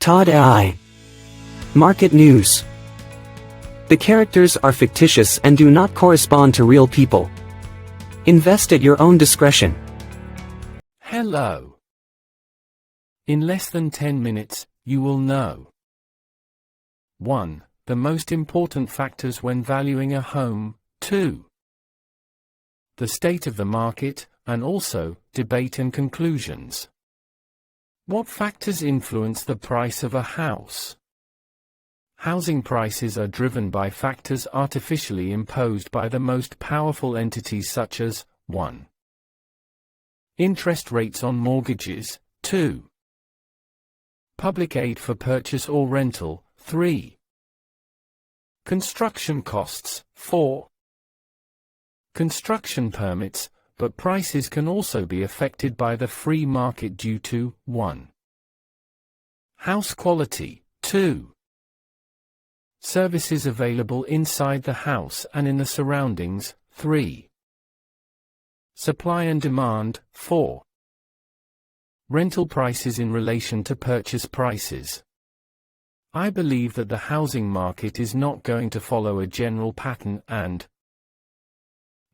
TOD-AI. Market news. The characters are fictitious and do not correspond to real people. Invest at your own discretion. Hello. In less than 10 minutes, you will know 1. The most important factors when valuing a home. 2. The state of the market, and also, debate and conclusions. What factors influence the price of a house? Housing prices are driven by factors artificially imposed by the most powerful entities such as 1. Interest rates on mortgages. 2. Public aid for purchase or rental. 3. Construction costs. 4. Construction permits, but prices can also be affected by the free market due to 1. House quality. 2. Services available inside the house and in the surroundings. 3. Supply and demand. 4. Rental prices in relation to purchase prices. I believe that the housing market is not going to follow a general pattern, and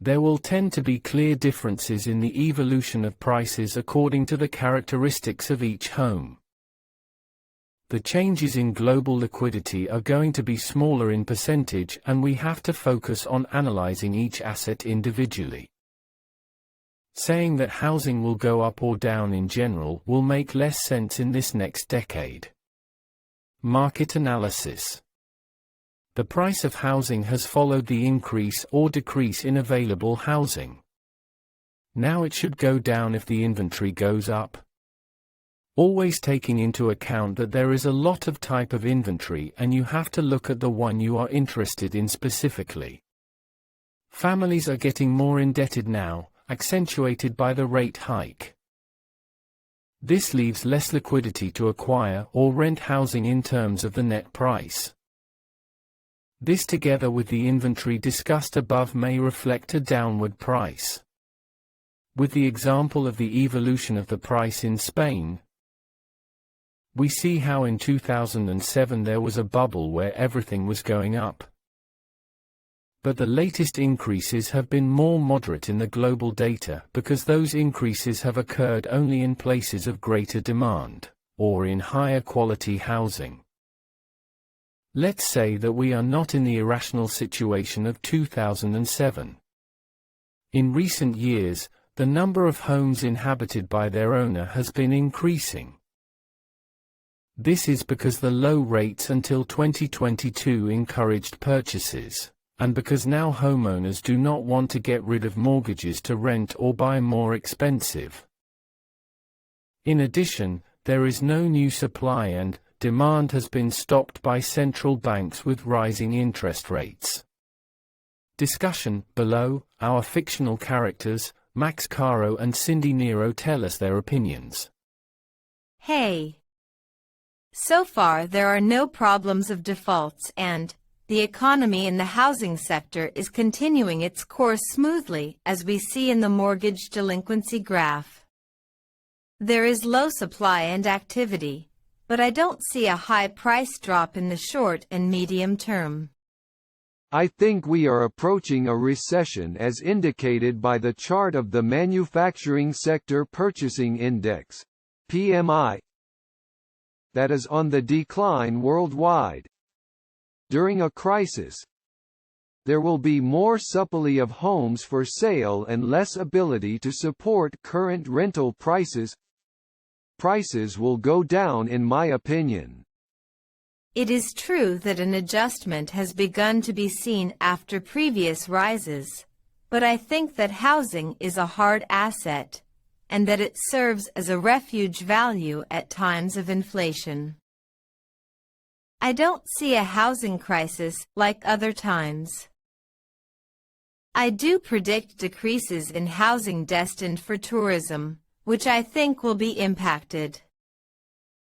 there will tend to be clear differences in the evolution of prices according to the characteristics of each home. The changes in global liquidity are going to be smaller in percentage, and we have to focus on analyzing each asset individually. Saying that housing will go up or down in general will make less sense in this next decade. Market analysis. The price of housing has followed the increase or decrease in available housing. Now it should go down if the inventory goes up. Always taking into account that there is a lot of type of inventory and you have to look at the one you are interested in specifically. Families are getting more indebted now, accentuated by the rate hike. This leaves less liquidity to acquire or rent housing in terms of the net price. This together with the inventory discussed above may reflect a downward price. With the example of the evolution of the price in Spain, we see how in 2007 there was a bubble where everything was going up. But the latest increases have been more moderate in the global data because those increases have occurred only in places of greater demand, or in higher quality housing. Let's say that we are not in the irrational situation of 2007. In recent years, the number of homes inhabited by their owner has been increasing. This is because the low rates until 2022 encouraged purchases, and because now homeowners do not want to get rid of mortgages to rent or buy more expensive. In addition, there is no new supply and demand has been stopped by central banks with rising interest rates. Discussion. Below, our fictional characters, Max Caro and Cindy Nero, tell us their opinions. Hey. So far there are no problems of defaults and the economy in the housing sector is continuing its course smoothly, as we see in the mortgage delinquency graph. There is low supply and activity, but I don't see a high price drop in the short and medium term. I think we are approaching a recession as indicated by the chart of the Manufacturing Sector Purchasing Index, PMI, that is on the decline worldwide. During a crisis, there will be more supply of homes for sale and less ability to support current rental prices. Prices will go down, in my opinion. It is true that an adjustment has begun to be seen after previous rises, but I think that housing is a hard asset, and that it serves as a refuge value at times of inflation. I don't see a housing crisis like other times. I do predict decreases in housing destined for tourism, which I think will be impacted.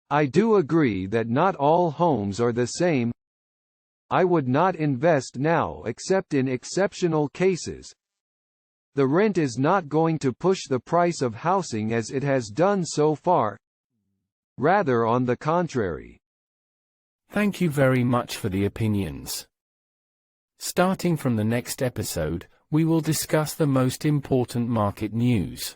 I do agree that not all homes are the same. I would not invest now except in exceptional cases. The rent is not going to push the price of housing as it has done so far. Rather on the contrary. Thank you very much for the opinions. Starting from the next episode, we will discuss the most important market news.